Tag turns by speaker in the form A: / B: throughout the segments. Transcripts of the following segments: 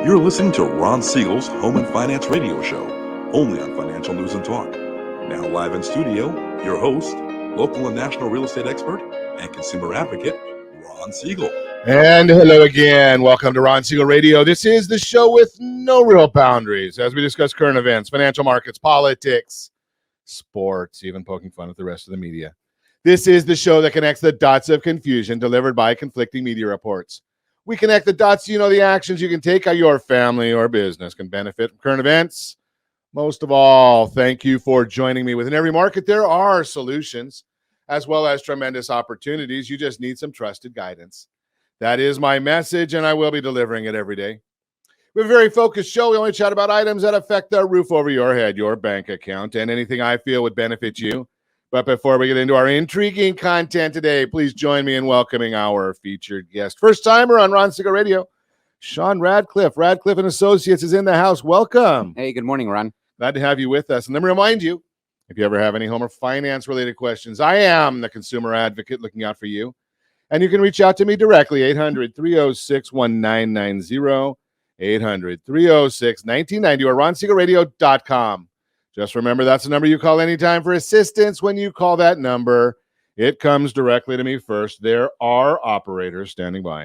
A: You're listening to Ron Siegel's Home and Finance Radio Show, only on Financial News and Talk. Now live in studio, your host, local and national real estate expert and consumer advocate, Ron Siegel.
B: And hello again. Welcome to Ron Siegel Radio. This is the show with no real boundaries as we discuss current events, financial markets, politics, sports, even poking fun at the rest of the media. This is the show that connects the dots of confusion delivered by conflicting media reports. We connect the dots so you know the actions you can take, how your family or business can benefit from current events. Most of all, thank you for joining me. Within every market, there are solutions as well as tremendous opportunities. You just need some trusted guidance. That is my message, and I will be delivering it every day. We have a very focused show. We only chat about items that affect the roof over your head, your bank account, and anything I feel would benefit you. But before we get into our intriguing content today, please join me in welcoming our featured guest. First timer on Ron Siegel Radio, Shaun Radcliffe. Radcliffe and Associates is in the house. Welcome.
C: Hey, good morning, Ron.
B: Glad to have you with us. And let me remind you, if you ever have any home or finance related questions, I am the consumer advocate looking out for you. And you can reach out to me directly, 800-306-1990, 800-306-1990, or ronsiegelradio.com. Just remember, that's the number you call anytime for assistance. When you call that number, it comes directly to me first. There are operators standing by.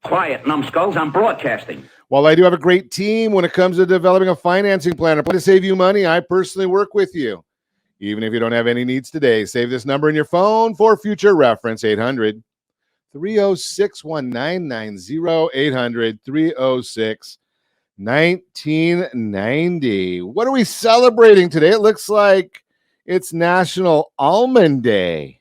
D: Quiet, numbskulls, I'm broadcasting.
B: While I do have a great team when it comes to developing a financing plan or plan to save you money, I personally work with you. Even if you don't have any needs today, save this number in your phone for future reference, 800-306-1990, 800-306-1990. What are we celebrating today? It looks like it's National Almond Day.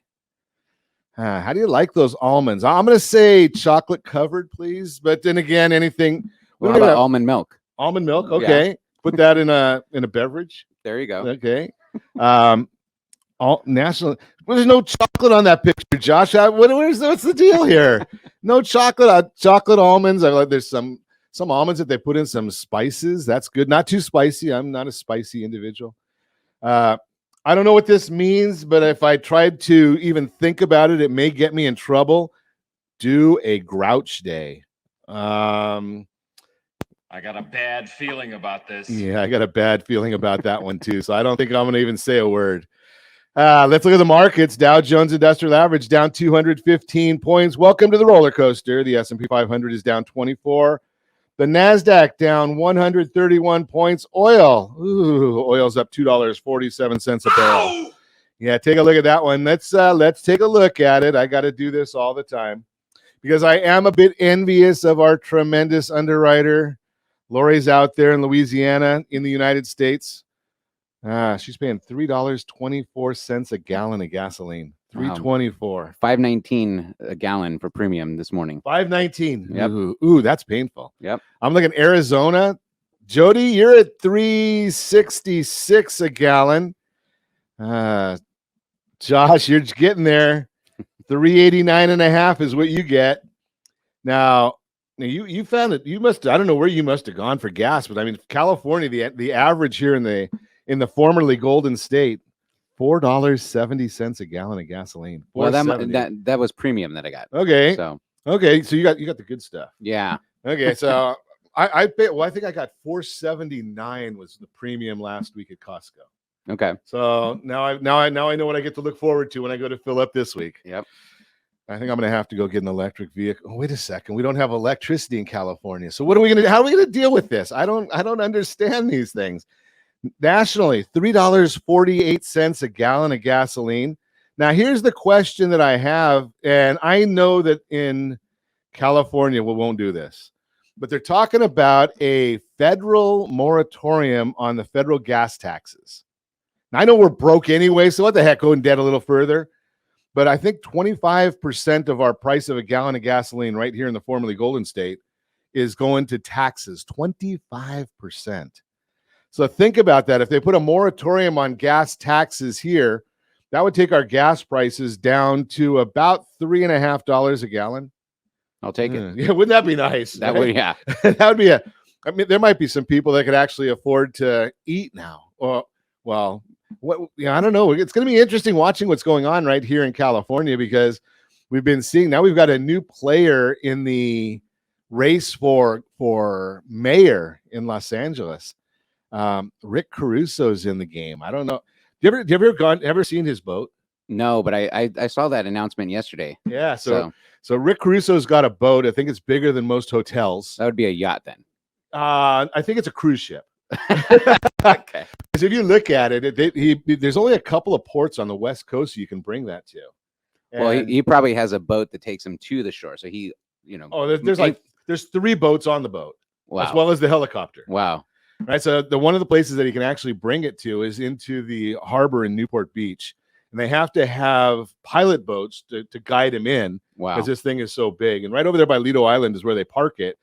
B: How do you like those almonds? I'm going to say chocolate covered, please. But then again, anything.
C: What about almond milk?
B: Almond milk. Okay. Yeah. Put that in a beverage.
C: There you go.
B: Okay. National. Well, there's no chocolate on that picture, Josh. What's the deal here? No chocolate. Chocolate almonds. I like. There's some almonds that they put in some spices. That's good. Not too spicy. I'm not a spicy individual. I don't know what this means, but if I tried to even think about it, it may get me in trouble. Do a grouch day.
E: I got a bad feeling about this.
B: Yeah, I got a bad feeling about that one too. So I don't think I'm going to even say a word. Let's look at the markets. Dow Jones Industrial Average down 215 points. Welcome to the roller coaster. The S&P 500 is down 24. The NASDAQ down 131 points. Oil's up $2.47 a barrel. Yeah, take a look at that one. Let's take a look at it. I got to do this all the time because I am a bit envious of our tremendous underwriter. Lori's out there in Louisiana in the United States. She's paying $3.24 a gallon of gasoline. $3.24.
C: $5.19 a gallon for premium this morning.
B: $5.19.
C: Yep.
B: Ooh, that's painful.
C: Yep.
B: I'm looking at Arizona. Jody, you're at $3.66 a gallon. Josh, you're getting there. $3.89.5 is what you get. Now you found it. I don't know where you must have gone for gas, but I mean, California, the average here in the formerly Golden State, $4.70 a gallon of gaseline.
C: Well, that was premium that I got.
B: Okay. So you got the good stuff.
C: Yeah.
B: Okay. So I paid. Well, I think I got $4.79 was the premium last week at Costco.
C: Okay.
B: So now I know what I get to look forward to when I go to fill up this week.
C: Yep.
B: I think I'm going to have to go get an electric vehicle. Oh, wait a second. We don't have electricity in California. So what are we going to do? How are we going to deal with this? I don't understand these things. Nationally, $3.48 a gallon of gasoline. Now, here's the question that I have, and I know that in California we won't do this, but they're talking about a federal moratorium on the federal gas taxes. Now, I know we're broke anyway, so what the heck, go in debt a little further. But I think 25% of our price of a gallon of gasoline right here in the formerly Golden State is going to taxes, 25%. So think about that. If they put a moratorium on gas taxes here, that would take our gas prices down to about $3.50 a gallon.
C: I'll take it.
B: Yeah, wouldn't that be nice?
C: That would, yeah.
B: That would be I mean, there might be some people that could actually afford to eat now. Well, I don't know. It's going to be interesting watching what's going on right here in California because we've been seeing now we've got a new player in the race for mayor in Los Angeles. Rick Caruso's in the game. I don't know. Have you ever seen his boat?
C: No, but I saw that announcement yesterday.
B: Yeah. So Rick Caruso's got a boat. I think it's bigger than most hotels.
C: That would be a yacht then.
B: I think it's a cruise ship.
C: Okay.
B: Because if you look at it, there's only a couple of ports on the West Coast you can bring that to.
C: Well, he probably has a boat that takes him to the shore. So he,
B: there's 3 boats on the boat,
C: wow,
B: as well as the helicopter.
C: Wow.
B: Right. So one of the places that he can actually bring it to is into the harbor in Newport Beach. And they have to have pilot boats to guide him in.
C: Wow.
B: Because this thing is so big. And right over there by Lido Island is where they park it.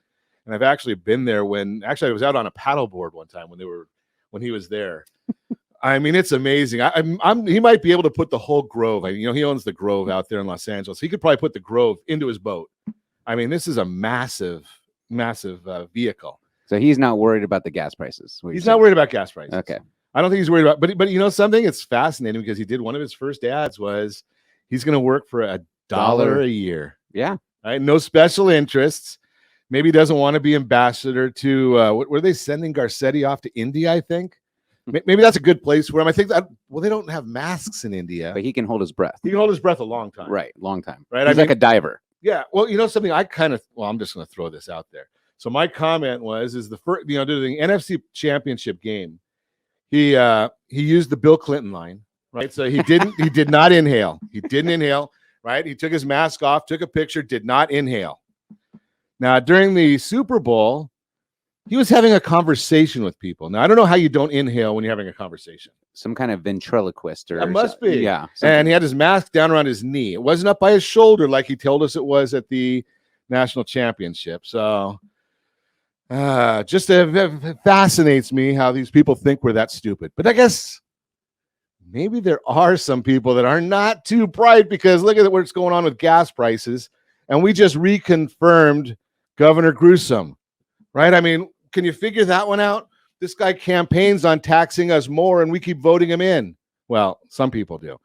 B: And I've actually been there I was out on a paddleboard one time when he was there. I mean, it's amazing. He might be able to put the whole Grove. He owns the Grove out there in Los Angeles. He could probably put the Grove into his boat. I mean, this is a massive, massive vehicle.
C: So he's not worried about the gas prices.
B: He's not worried about gas prices.
C: Okay.
B: I don't think he's worried about, but you know something? It's fascinating because he did one of his first ads was he's going to work for $1 a year.
C: Yeah.
B: Right. No special interests. Maybe he doesn't want to be ambassador to, what were they sending Garcetti off to India? I think maybe that's a good place for him. I think they don't have masks in India,
C: but he can hold his breath.
B: He can hold his breath a long time.
C: Right. Long time.
B: Right.
C: He's like a diver.
B: Yeah. Well, you know something I'm just going to throw this out there. So my comment is the first, the NFC championship game. He used the Bill Clinton line, right? So he did not inhale. He didn't inhale, right? He took his mask off, took a picture, did not inhale. Now, during the Super Bowl, he was having a conversation with people. Now, I don't know how you don't inhale when you're having a conversation.
C: Some kind of ventriloquist or
B: it must be.
C: Yeah.
B: Something. And he had his mask down around his knee. It wasn't up by his shoulder like he told us it was at the national championship. So it fascinates me how these people think we're that stupid. But I guess maybe there are some people that are not too bright because look at what's going on with gas prices. And we just reconfirmed Governor Newsom, right? I mean, can you figure that one out? This guy campaigns on taxing us more and we keep voting him in. Well, some people do.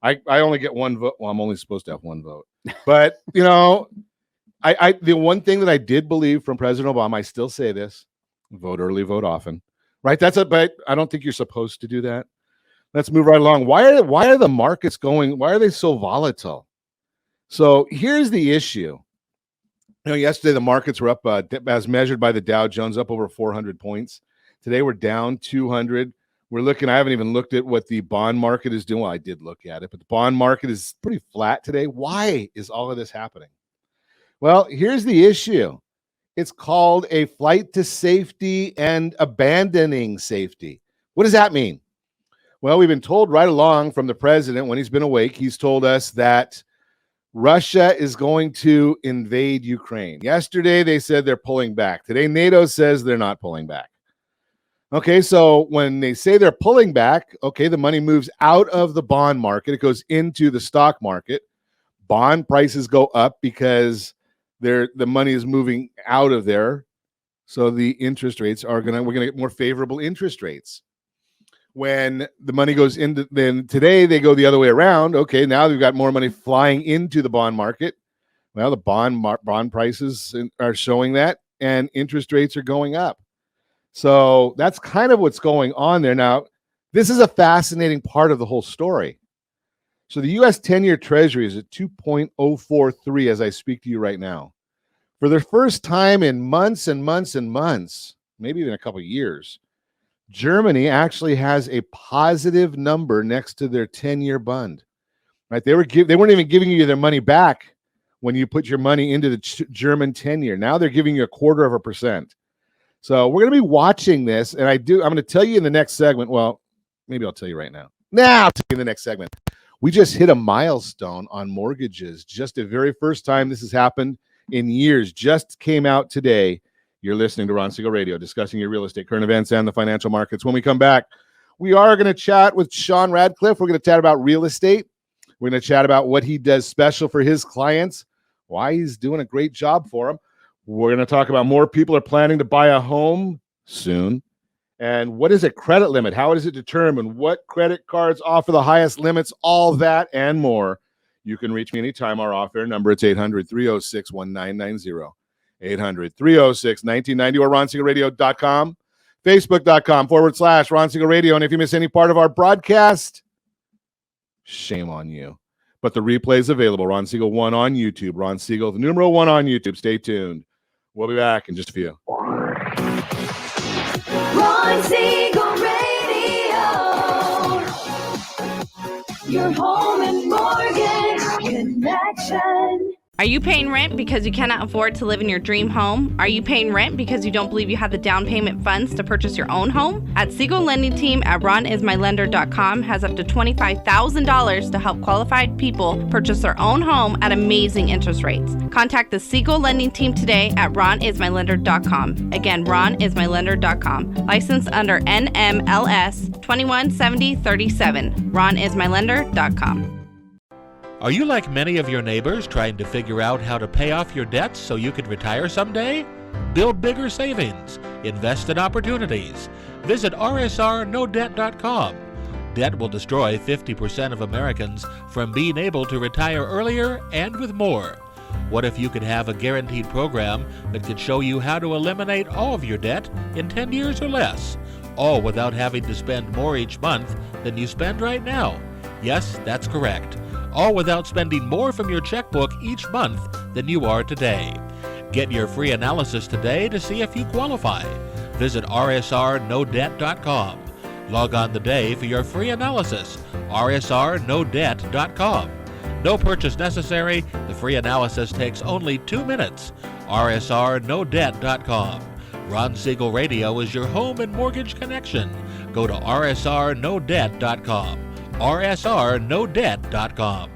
B: I only get one vote. Well, I'm only supposed to have one vote. But, the one thing that I did believe from President Obama, I still say this, vote early, vote often, right? But I don't think you're supposed to do that. Let's move right along. Why are the markets why are they so volatile? So here's the issue. Yesterday the markets were up as measured by the Dow Jones up over 400 points. Today we're down 200. I haven't even looked at what the bond market is doing. Well, I did look at it, but the bond market is pretty flat today. Why is all of this happening? Well, here's the issue. It's called a flight to safety and abandoning safety. What does that mean? Well, we've been told right along from the president when he's been awake, he's told us that Russia is going to invade Ukraine. Yesterday, they said they're pulling back. Today, NATO says they're not pulling back. Okay, so when they say they're pulling back, the money moves out of the bond market. It goes into the stock market. Bond prices go up because the money is moving out of there. So the interest rates we're going to get more favorable interest rates. When the money goes into, then today they go the other way around. Okay, now they've got more money flying into the bond market. Well, the bond prices are showing that, and interest rates are going up. So that's kind of what's going on there. Now, this is a fascinating part of the whole story. So the U.S. 10-year Treasury is at 2.043 as I speak to you right now. For the first time in months and months and months, maybe even a couple of years, Germany actually has a positive number next to their 10-year bond. Right? They weren't even giving you their money back when you put your money into the German 10-year. Now they're giving you 0.25%. So we're going to be watching this, and I'm going to tell you in the next segment. Well, maybe I'll tell you right now. I'll tell you in the next segment. We just hit a milestone on mortgages. Just the very first time this has happened in years. Just came out today. You're listening to Ron Siegel Radio, discussing your real estate, current events, and the financial markets. When we come back, we are going to chat with Shaun Radcliffe. We're going to chat about real estate. We're going to chat about what he does special for his clients, why he's doing a great job for them. We're going to talk about more people are planning to buy a home soon. And what is a credit limit? How is it determined? What credit cards offer the highest limits? All that and more. You can reach me anytime. Our off-air number, it's 800-306-1990. 800-306-1990 or ronsiegelradio.com, facebook.com/Ron Siegel Radio. And if you miss any part of our broadcast, shame on you. But the replay is available. Ron Siegel 1 on YouTube. Ron Siegel, the numeral 1 on YouTube. Stay tuned. We'll be back in just a few.
F: Ron Siegel Radio, your home and mortgage connection.
G: Are you paying rent because you cannot afford to live in your dream home? Are you paying rent because you don't believe you have the down payment funds to purchase your own home? At Siegel Lending Team at ronismylender.com has up to $25,000 to help qualified people purchase their own home at amazing interest rates. Contact the Siegel Lending Team today at ronismylender.com. Again, ronismylender.com. Licensed under NMLS 217037. ronismylender.com.
H: Are you like many of your neighbors trying to figure out how to pay off your debts so you can retire someday? Build bigger savings. Invest in opportunities. Visit rsrnodebt.com. Debt will destroy 50% of Americans from being able to retire earlier and with more. What if you could have a guaranteed program that could show you how to eliminate all of your debt in 10 years or less, all without having to spend more each month than you spend right now? Yes, that's correct. All without spending more from your checkbook each month than you are today. Get your free analysis today to see if you qualify. Visit rsrnodebt.com. Log on today for your free analysis, rsrnodebt.com. No purchase necessary. The free analysis takes only 2 minutes. rsrnodebt.com. Ron Siegel Radio is your home and mortgage connection. Go to rsrnodebt.com. rsrnodebt.com.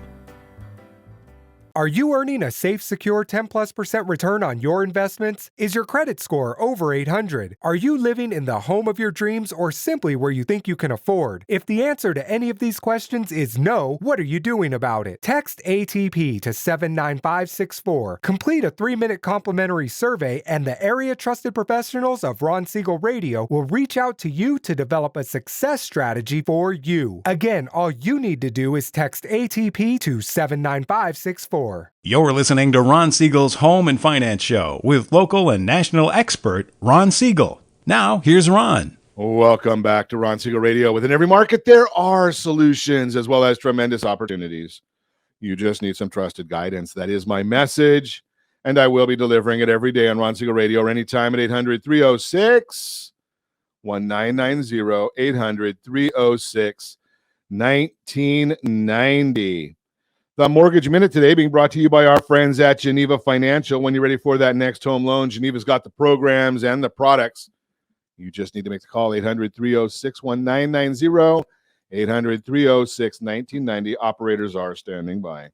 I: Are you earning a safe, secure 10+% return on your investments? Is your credit score over 800? Are you living in the home of your dreams or simply where you think you can afford? If the answer to any of these questions is no, what are you doing about it? Text ATP to 79564. Complete a 3-minute complimentary survey and the area trusted professionals of Ron Siegel Radio will reach out to you to develop a success strategy for you. Again, all you need to do is text ATP to 79564.
J: You're listening to Ron Siegel's Home and Finance Show with local and national expert Ron Siegel. Now, here's Ron.
B: Welcome back to Ron Siegel Radio. Within every market, there are solutions as well as tremendous opportunities. You just need some trusted guidance. That is my message, and I will be delivering it every day on Ron Siegel Radio or anytime at 800-306-1990, 800-306-1990. The Mortgage Minute today being brought to you by our friends at Geneva Financial. When you're ready for that next home loan, Geneva's got the programs and the products. You just need to make the call, 800-306-1990, 800-306-1990. Operators are standing by.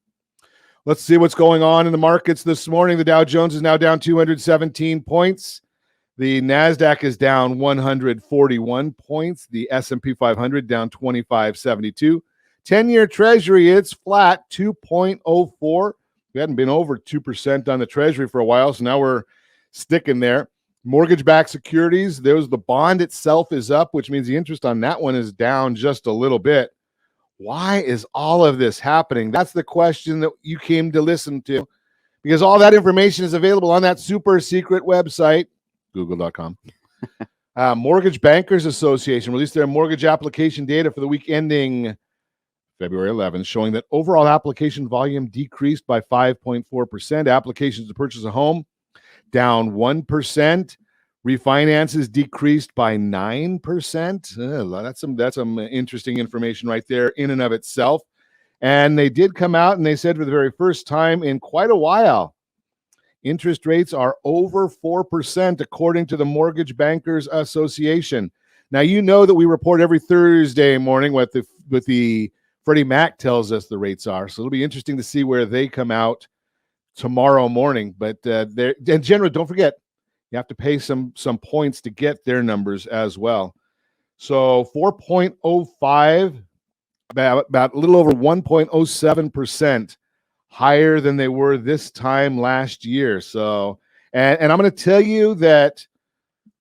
B: Let's see what's going on in the markets this morning. The Dow Jones is now down 217 points. The NASDAQ is down 141 points. The S&P 500 down 2572. 10-year Treasury, it's flat, 2.04. We hadn't been over 2% on the Treasury for a while, so now we're sticking there. Mortgage-backed securities, the bond itself is up, which means the interest on that one is down just a little bit. Why is all of this happening? That's the question that you came to listen to, because all that information is available on that super secret website, google.com. Mortgage Bankers Association released their mortgage application data for the week ending February 11th, showing that overall application volume decreased by 5.4%. Applications to purchase a home down 1%. Refinances decreased by 9%. That's some interesting information right there in and of itself. And they did come out and they said for the very first time in quite a while, interest rates are over 4% according to the Mortgage Bankers Association. Now, you know that we report every Thursday morning what the Freddie Mac tells us the rates are. So it'll be interesting to see where they come out tomorrow morning. But in general, don't forget, you have to pay some points to get their numbers as well. So 4.05, about a little over 1.07% higher than they were this time last year. So, and I'm going to tell you that,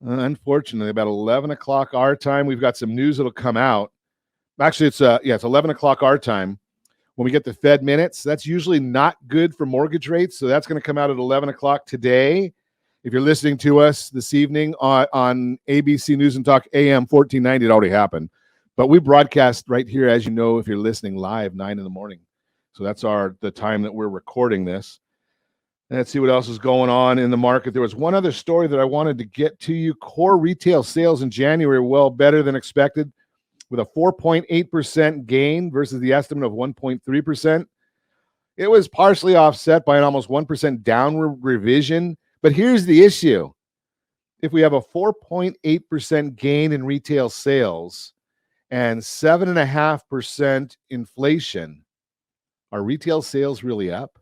B: unfortunately, about 11 o'clock our time, we've got some news that'll come out. Actually, it's 11 o'clock our time. When we get the Fed minutes, that's usually not good for mortgage rates. So that's going to come out at 11 o'clock today. If you're listening to us this evening on ABC News and Talk AM 1490, it already happened. But we broadcast right here, as you know, if you're listening live, 9 in the morning. So that's the time that we're recording this. And let's see what else is going on in the market. There was one other story that I wanted to get to you. Core retail sales in January were well better than expected, with a 4.8% gain versus the estimate of 1.3%. It was partially offset by an almost 1% downward revision. But here's the issue. If we have a 4.8% gain in retail sales and 7.5% inflation, are retail sales really up?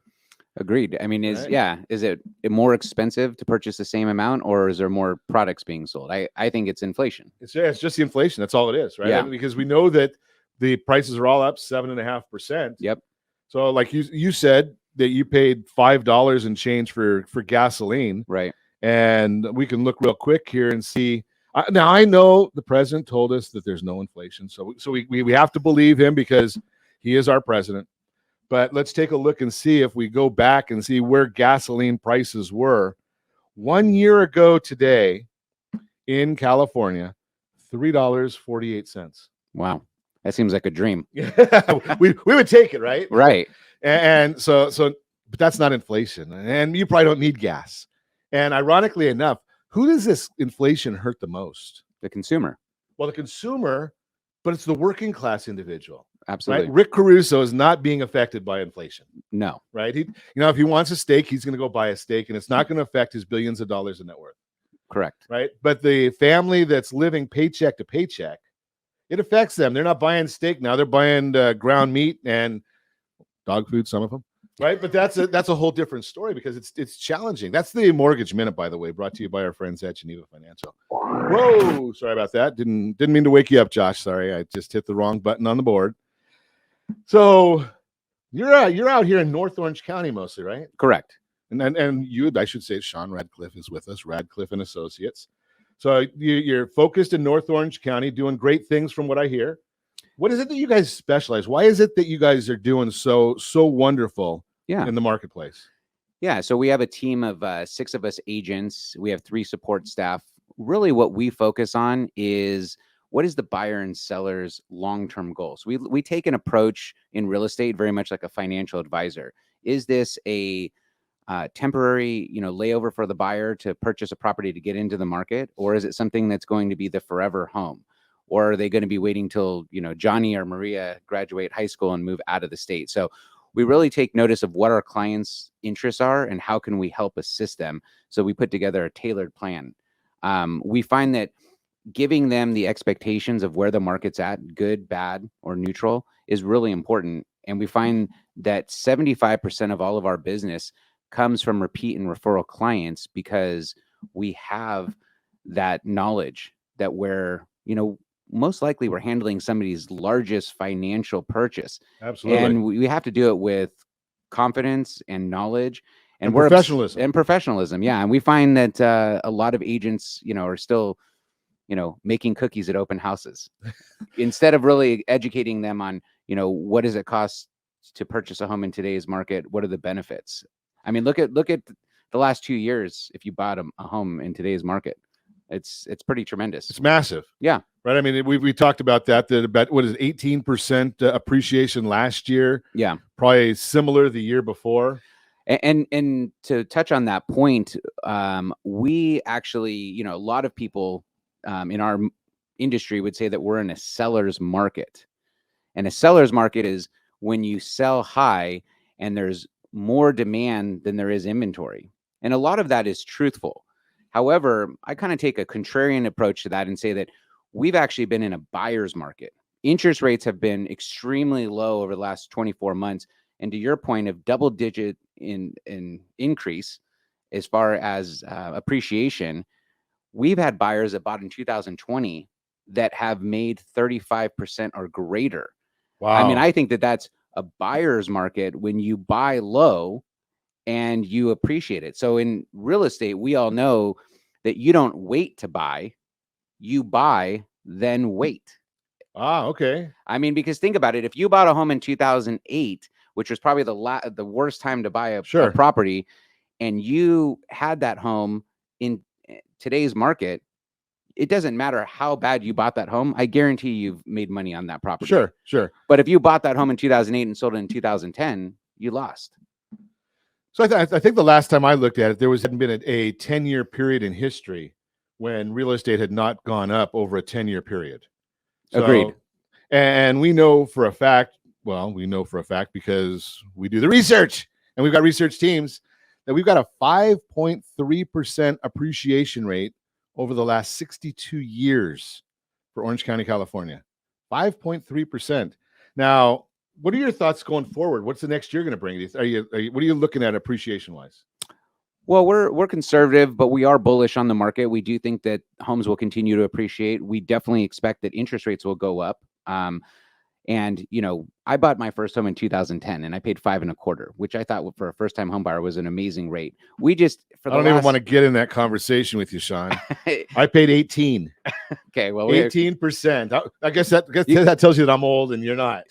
C: Agreed. I mean, is
B: Right.
C: is it more expensive to purchase the same amount, or is there more products being sold? I think it's inflation.
B: It's just the inflation. That's all it is, right?
C: Yeah.
B: I mean, because we know that the prices are all up 7.5%.
C: Yep.
B: So like you said that you paid $5 and change for gasoline.
C: Right.
B: And we can look real quick here and see. Now, I know the president told us that there's no inflation. So we have to believe him because he is our president. But let's take a look and see if we go back and see where gasoline prices were 1 year ago today in California, $3.48.
C: Wow. That seems like a dream.
B: we would take it, right?
C: Right.
B: And so, but that's not inflation. And you probably don't need gas. And ironically enough, who does this inflation hurt the most?
C: The consumer.
B: Well, the consumer, but it's the working class individual.
C: Absolutely.
B: Right? Rick Caruso is not being affected by inflation.
C: No.
B: Right? If he wants a steak, he's going to go buy a steak, and it's not going to affect his billions of dollars in net worth.
C: Correct.
B: Right? But the family that's living paycheck to paycheck, it affects them. They're not buying steak now; they're buying ground meat and dog food. Some of them, right? But that's a whole different story because it's challenging. That's the Mortgage Minute, by the way, brought to you by our friends at Geneva Financial. Whoa, sorry about that. Didn't mean to wake you up, Josh. Sorry, I just hit the wrong button on the board. So you're out here in North Orange County mostly, right?
C: Correct.
B: And I should say, Shaun Radcliffe is with us, Radcliffe and Associates. So you're focused in North Orange County, doing great things from what I hear. What is it that you guys specialize? Why is it that you guys are doing so wonderful in the marketplace?
C: Yeah, so we have a team of 6 of us agents. We have 3 support staff. Really what we focus on is what is the buyer and seller's long-term goals. We take an approach in real estate very much like a financial advisor. Is this a temporary, layover for the buyer to purchase a property to get into the market, or is it something that's going to be the forever home? Or are they going to be waiting till, Johnny or Maria graduate high school and move out of the state? So we really take notice of what our clients' interests are and how can we help assist them. So we put together a tailored plan. We find that giving them the expectations of where the market's at, good, bad, or neutral, is really important. And we find that 75% of all of our business comes from repeat and referral clients because we have that knowledge that most likely we're handling somebody's largest financial purchase.
B: Absolutely.
C: And we have to do it with confidence and knowledge
B: and professionalism.
C: Professionalism. Yeah. And we find that a lot of agents, are still, making cookies at open houses instead of really educating them on, what does it cost to purchase a home in today's market? What are the benefits? I mean, look at the last 2 years. If you bought a home in today's market, it's pretty tremendous.
B: It's massive.
C: Yeah.
B: Right. I mean, we talked about that about, what is it, 18% appreciation last year.
C: Yeah.
B: Probably similar the year before.
C: And to touch on that point, we actually, a lot of people in our industry would say that we're in a seller's market. And a seller's market is when you sell high and there's more demand than there is inventory. And a lot of that is truthful. However, I kind of take a contrarian approach to that and say that we've actually been in a buyer's market. Interest rates have been extremely low over the last 24 months. And to your point of double digit in increase as far as appreciation, we've had buyers that bought in 2020 that have made 35% or greater.
B: Wow.
C: I mean, I think that that's a buyer's market when you buy low and you appreciate it. So in real estate, we all know that you don't wait to buy, you buy, then wait.
B: Ah, okay.
C: I mean, because think about it. If you bought a home in 2008, which was probably the worst time to buy a property, and you had that home in today's market, it doesn't matter how bad you bought that home. I guarantee you've made money on that property.
B: Sure.
C: But if you bought that home in 2008 and sold it in 2010, you lost.
B: So I think the last time I looked at it, hadn't been a 10-year period in history when real estate had not gone up over a 10-year period. So,
C: Agreed.
B: And we know for a fact, because we do the research and we've got research teams, that we've got a 5.3% appreciation rate over the last 62 years for Orange County, California. 5.3%. Now, what are your thoughts going forward? What's the next year going to bring? What are you looking at appreciation wise?
C: Well, we're conservative, but we are bullish on the market. We do think that homes will continue to appreciate. We definitely expect that interest rates will go up. And I bought my first home in 2010 and I paid 5.25%, which I thought for a first time home buyer was an amazing rate. I don't
B: even want to get in that conversation with you, Shaun. I paid 18.
C: Okay. Well,
B: 18%. I guess that tells you that I'm old and you're not.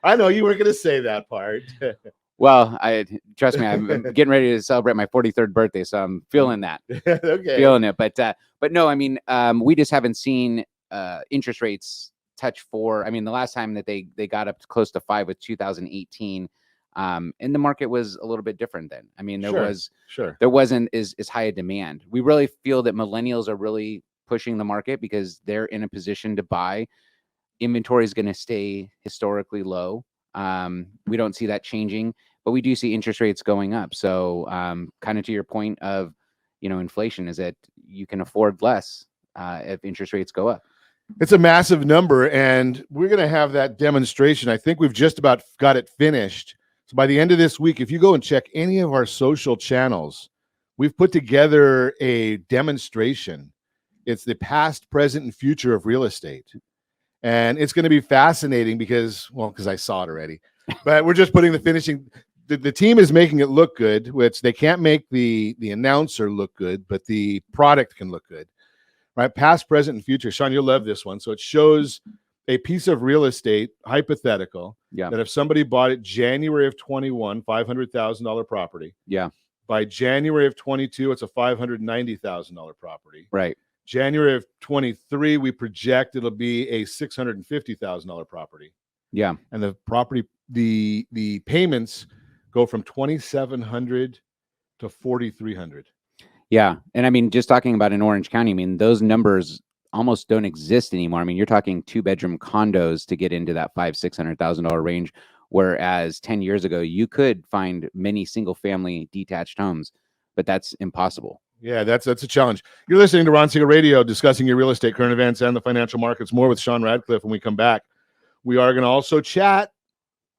B: I know you weren't going to say that part.
C: Well, trust me, I'm getting ready to celebrate my 43rd birthday, so I'm feeling that.
B: Okay.
C: Feeling it. But no, I mean, we just haven't seen interest rates touch 4. I mean, the last time that they got up close to 5 was 2018. And the market was a little bit different then. I mean, there wasn't as high a demand. We really feel that millennials are really pushing the market because they're in a position to buy. Inventory is going to stay historically low. We don't see that changing, but we do see interest rates going up. So kind of to your point of, inflation is that you can afford less if interest rates go up.
B: It's a massive number, and we're going to have that demonstration. I think we've just about got it finished. So by the end of this week, if you go and check any of our social channels, we've put together a demonstration. It's the past, present, and future of real estate. And it's going to be fascinating because I saw it already. But we're just putting the finishing. The team is making it look good, which they can't make the announcer look good, but the product can look good. Right? Past, present, and future. Shaun, you'll love this one. So it shows a piece of real estate, hypothetical, that if somebody bought it January of 21, $500,000 property.
C: Yeah.
B: By January of 22, it's a $590,000 property.
C: Right.
B: January of 23, we project it'll be a $650,000 property.
C: Yeah.
B: And the property, the payments go from $2,700 to $4,300.
C: Yeah. And I mean, just talking about in Orange County, I mean, those numbers almost don't exist anymore. I mean, you're talking 2-bedroom condos to get into that $500,000-$600,000 range. Whereas 10 years ago, you could find many single family detached homes, but that's impossible.
B: Yeah, that's a challenge. You're listening to Ron Siegel Radio, discussing your real estate, current events, and the financial markets. More with Shaun Radcliffe when we come back. We are going to also chat.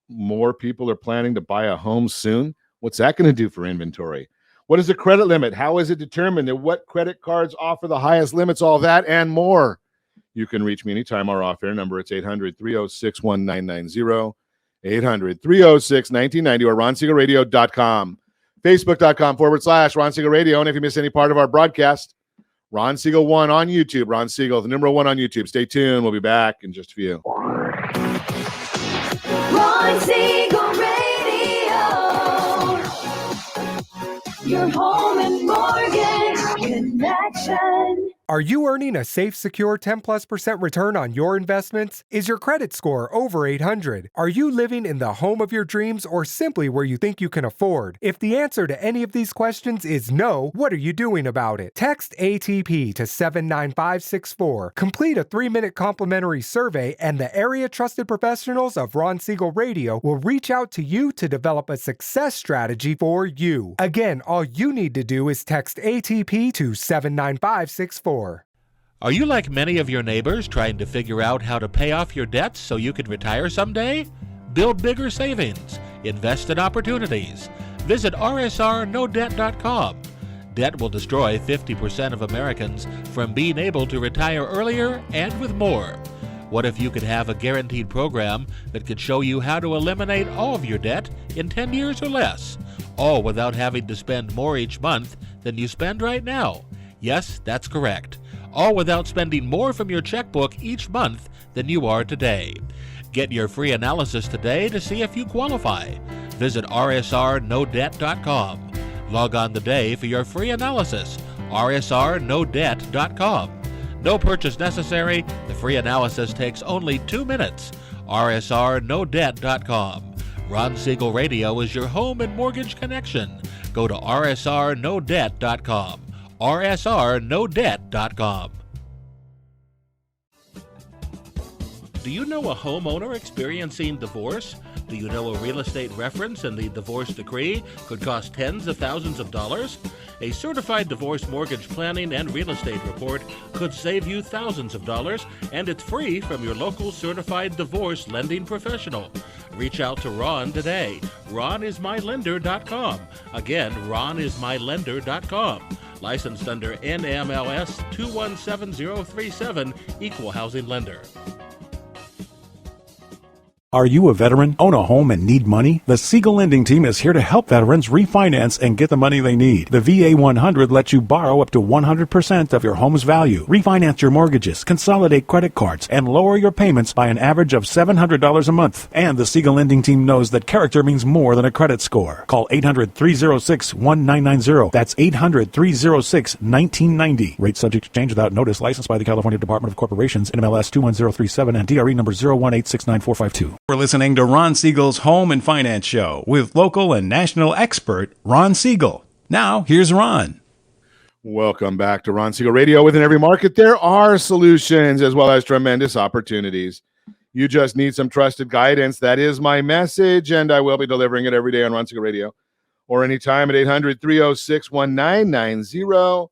B: More people are planning to buy a home soon. What's that going to do for inventory? What is the credit limit? How is it determined? And what credit cards offer the highest limits? All that and more. You can reach me anytime. Our off-air number, it's 800-306-1990, 800-306-1990, or ronsiegelradio.com. Facebook.com/Ron Siegel Radio. And if you miss any part of our broadcast, Ron Siegel 1 on YouTube. Ron Siegel, the number 1 on YouTube. Stay tuned. We'll be back in just a few.
F: Ron Siegel Radio. Your home and mortgage connection.
I: Are you earning a safe, secure 10+% return on your investments? Is your credit score over 800? Are you living in the home of your dreams or simply where you think you can afford? If the answer to any of these questions is no, what are you doing about it? Text ATP to 79564. Complete a 3-minute complimentary survey, and the area trusted professionals of Ron Siegel Radio will reach out to you to develop a success strategy for you. Again, all you need to do is text ATP to 79564.
H: Are you like many of your neighbors trying to figure out how to pay off your debts so you can retire someday? Build bigger savings. Invest in opportunities. Visit rsrnodebt.com. Debt will destroy 50% of Americans from being able to retire earlier and with more. What if you could have a guaranteed program that could show you how to eliminate all of your debt in 10 years or less, all without having to spend more each month than you spend right now? Yes, that's correct. All without spending more from your checkbook each month than you are today. Get your free analysis today to see if you qualify. Visit rsrnodebt.com. Log on today for your free analysis, rsrnodebt.com. No purchase necessary. The free analysis takes only 2 minutes. rsrnodebt.com. Ron Siegel Radio is your home and mortgage connection. Go to rsrnodebt.com. rsrnodebt.com. Do you know a homeowner experiencing divorce? Do you know a real estate reference and the divorce decree could cost tens of thousands of dollars? A certified divorce mortgage planning and real estate report could save you thousands of dollars, and it's free from your local certified divorce lending professional. Reach out to Ron today. RonIsMyLender.com. Again, RonIsMyLender.com. Licensed under NMLS 217037, Equal Housing Lender.
J: Are you a veteran, own a home, and need money? The Siegel Lending Team is here to help veterans refinance and get the money they need. The VA 100 lets you borrow up to 100% of your home's value, refinance your mortgages, consolidate credit cards, and lower your payments by an average of $700 a month. And the Siegel Lending Team knows that character means more than a credit score. Call 800-306-1990. That's 800-306-1990. Rate subject to change without notice. Licensed by the California Department of Corporations, NMLS 21037, and DRE number 018694452. We're listening to Ron Siegel's Home and Finance Show with local and national expert Ron Siegel. Now, here's Ron.
B: Welcome back to Ron Siegel Radio. Within every market, there are solutions as well as tremendous opportunities. You just need some trusted guidance. That is my message, and I will be delivering it every day on Ron Siegel Radio or anytime at 800-306-1990,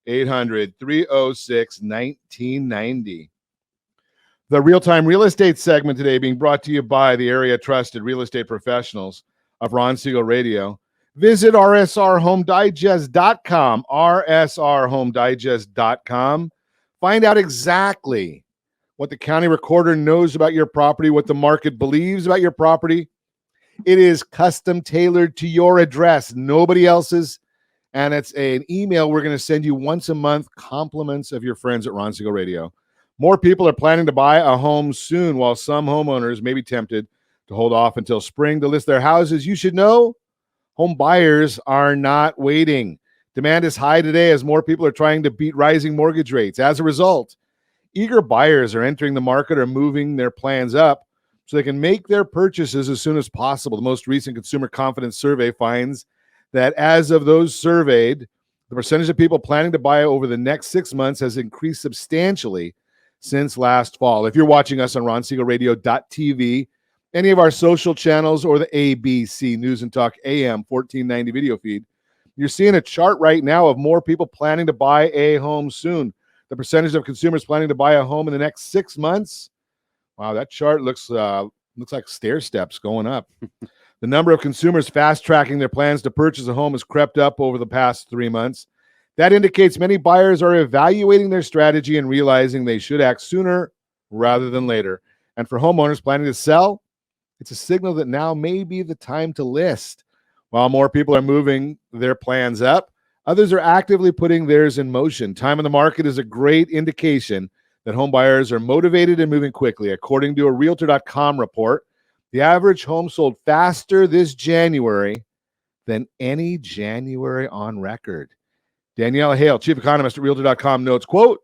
B: 800-306-1990. The real-time real estate segment today being brought to you by the area trusted real estate professionals of Ron Siegel Radio. Visit rsrhomedigest.com, rsrhomedigest.com. Find out exactly what the county recorder knows about your property, what the market believes about your property. It is custom tailored to your address, nobody else's. And it's an email we're going to send you once a month, compliments of your friends at Ron Siegel Radio. More people are planning to buy a home soon, while some homeowners may be tempted to hold off until spring to list their houses. You should know home buyers are not waiting. Demand is high today as more people are trying to beat rising mortgage rates. As a result, eager buyers are entering the market or moving their plans up so they can make their purchases as soon as possible. The most recent consumer confidence survey finds that as of those surveyed, the percentage of people planning to buy over the next 6 months has increased substantially since last fall. If you're watching us on RonSiegelRadio.tv, any of our social channels, or the ABC News and Talk AM 1490 video feed, you're seeing a chart right now of more people planning to buy a home soon. The percentage of consumers planning to buy a home in the next 6 months, wow, that chart looks like stair steps going up. The number of consumers fast-tracking their plans to purchase a home has crept up over the past 3 months. That indicates many buyers are evaluating their strategy and realizing they should act sooner rather than later. And for homeowners planning to sell, it's a signal that now may be the time to list. While more people are moving their plans up, others are actively putting theirs in motion. Time in the market is a great indication that home buyers are motivated and moving quickly. According to a Realtor.com report, the average home sold faster this January than any January on record. Danielle Hale, chief economist at Realtor.com, notes, quote,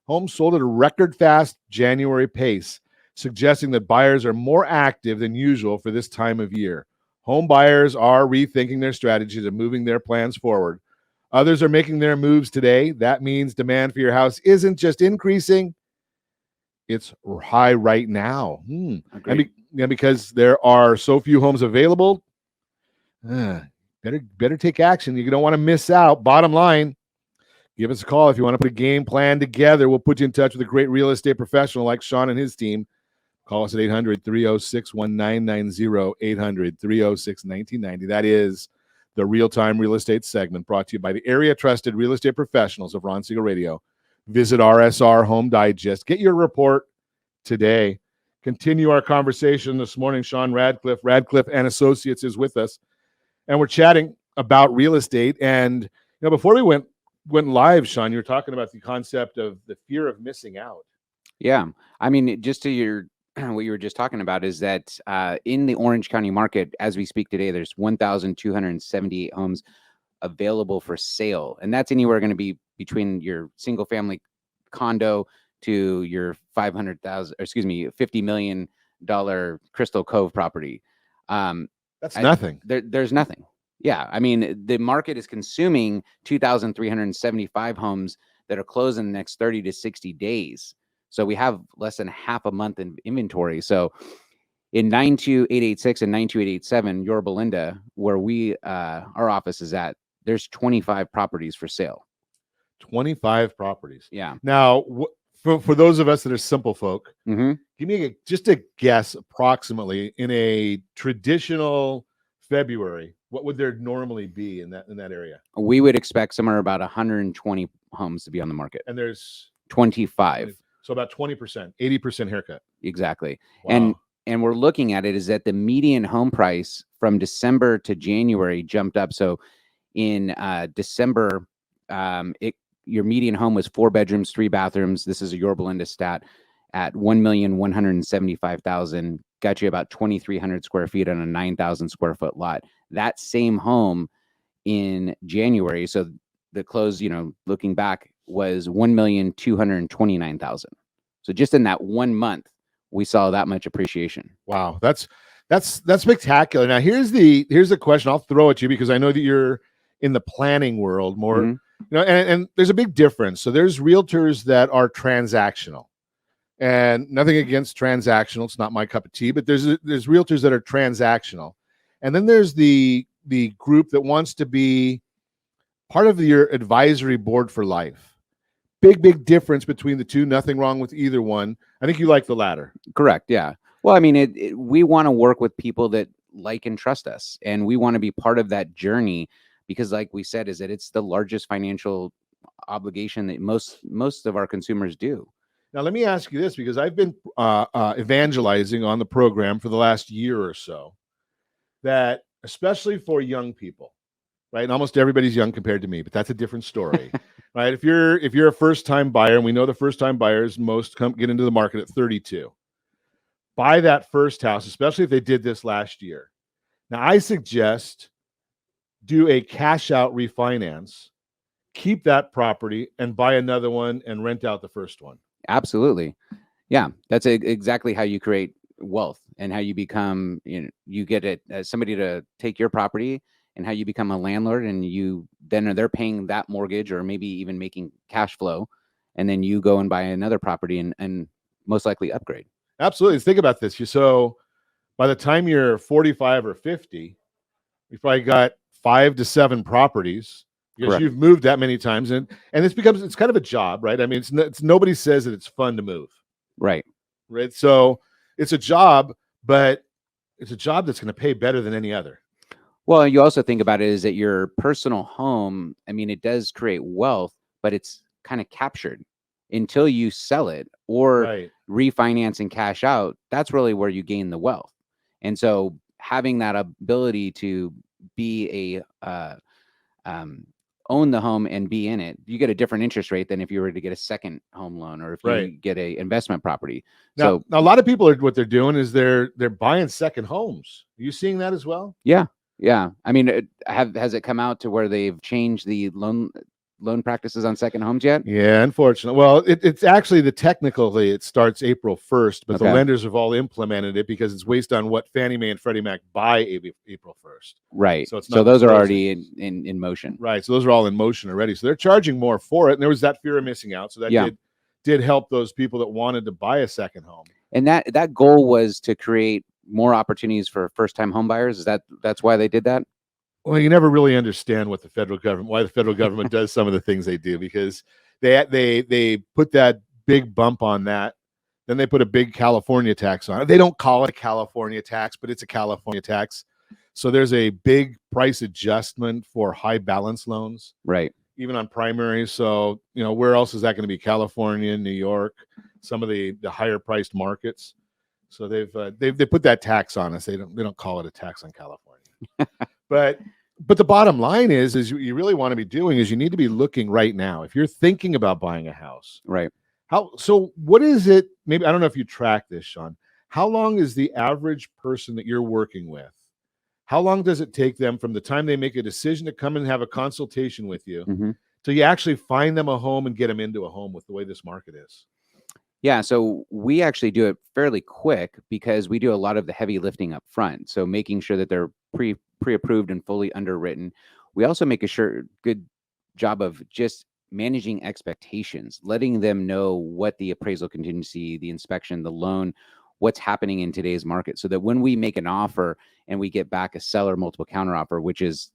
B: homes sold at a record fast January pace, suggesting that buyers are more active than usual for this time of year. Home buyers are rethinking their strategies and moving their plans forward. Others are making their moves today. That means demand for your house isn't just increasing, it's high right now. And because there are so few homes available, better take action. You don't want to miss out. Bottom line, give us a call if you want to put a game plan together. We'll put you in touch with a great real estate professional like Shaun and his team. Call us at 800-306-1990, 800-306-1990. That is the real-time real estate segment brought to you by the area trusted real estate professionals of Ron Siegel Radio. Visit RSR Home Digest. Get your report today. Continue our conversation this morning. Shaun Radcliffe, Radcliffe and Associates, is with us. And we're chatting about real estate. And before we went live, Shaun, you were talking about the concept of the fear of missing out.
C: Yeah. I mean, just to what you were just talking about is that in the Orange County market, as we speak today, there's 1,278 homes available for sale, and that's anywhere going to be between your single family condo to your $50 million Crystal Cove property.
B: That's nothing.
C: There's nothing. Yeah, I mean, the market is consuming 2,375 homes that are closing in the next 30 to 60 days. So we have less than half a month in inventory. So in 92886 and 92887, Yorba Linda, where our office is at, there's 25 properties for sale.
B: 25 properties.
C: Yeah.
B: Now, for those of us that are simple folk,
C: Mm-hmm.
B: give me just a guess approximately in a traditional February, what would there normally be in that area?
C: We would expect somewhere about 120 homes to be on the market.
B: And there's
C: 25.
B: So about 20%, 80% haircut.
C: Exactly.
B: Wow.
C: And we're looking at it is that the median home price from December to January jumped up. So in December, your median home was 4 bedrooms, 3 bathrooms. This is a Yorba Linda stat at $1,175,000. Got you about 2,300 square feet on a 9,000 square foot lot. That same home in January, so the close, looking back, was $1,229,000. So just in that 1 month, we saw that much appreciation.
B: Wow, that's spectacular. Now here's the question I'll throw at you, because I know that you're in the planning world more.
C: Mm-hmm.
B: And there's a big difference. So there's realtors that are transactional. And nothing against transactional. It's not my cup of tea, but there's realtors that are transactional. And then there's the group that wants to be part of your advisory board for life. Big difference between the two. Nothing wrong with either one. I think you like the latter.
C: Correct. Yeah. Well, I mean, we want to work with people that like and trust us, and we want to be part of that journey because, like we said, is that it's the largest financial obligation that most of our consumers do.
B: Now, let me ask you this, because I've been evangelizing on the program for the last year or so, that especially for young people, right? And almost everybody's young compared to me, but that's a different story, right? If you're a first-time buyer, and we know the first-time buyers most get into the market at 32, buy that first house, especially if they did this last year. Now, I suggest do a cash-out refinance, keep that property, and buy another one and rent out the first one.
C: Absolutely. Yeah, that's exactly how you create wealth and how you become, you get somebody to take your property, and how you become a landlord, and they're paying that mortgage or maybe even making cash flow. And then you go and buy another property and most likely upgrade.
B: Absolutely. Think about this. So by the time you're 45 or 50, you've probably got 5 to 7 properties. Because
C: Correct.
B: You've moved that many times, and it's kind of a job, right? I mean, it's nobody says that it's fun to move,
C: right?
B: So it's a job, but it's a job that's going to pay better than any other.
C: Well, you also think about it is that your personal home, I mean, it does create wealth, but it's kind of captured until you sell it or refinance and cash out. That's really where you gain the wealth. And so having that ability to be own the home and be in it, you get a different interest rate than if you were to get a second home loan or if you get a investment property.
B: Now, a lot of people what they're doing is they're buying second homes. Are you seeing that as well?
C: Yeah. I mean, has it come out to where they've changed the loan practices on second homes yet?
B: Yeah, unfortunately. Well, it's actually technically it starts April 1st, but the lenders have all implemented it because it's based on what Fannie Mae and Freddie Mac buy April 1st.
C: Right. So those are already in motion.
B: Right. So those are all in motion already. So they're charging more for it. And there was that fear of missing out. So that did help those people that wanted to buy a second home.
C: And that goal was to create more opportunities for first-time home buyers. That's why they did that?
B: Well, you never really understand why the federal government does some of the things they do, because they put that big bump on that. Then they put a big California tax on it. They don't call it a California tax, but it's a California tax. So there's a big price adjustment for high balance loans.
C: Right.
B: Even on primary. So, where else is that going to be? California, New York, some of the higher priced markets. So they put that tax on us. They don't call it a tax on California. But the bottom line is you really want to be doing is you need to be looking right now. If you're thinking about buying a house,
C: right?
B: So what is it? Maybe, I don't know if you track this, Shaun. How long is the average person that you're working with? how long does it take them from the time they make a decision to come and have a consultation with you
C: Mhm.
B: till you actually find them a home and get them into a home with the way this market is?
C: Yeah, so we actually do it fairly quick because we do a lot of the heavy lifting up front. So making sure that they're pre-approved and fully underwritten. We also make a good job of just managing expectations, letting them know what the appraisal contingency, the inspection, the loan, what's happening in today's market, so that when we make an offer and we get back a seller multiple counteroffer, which is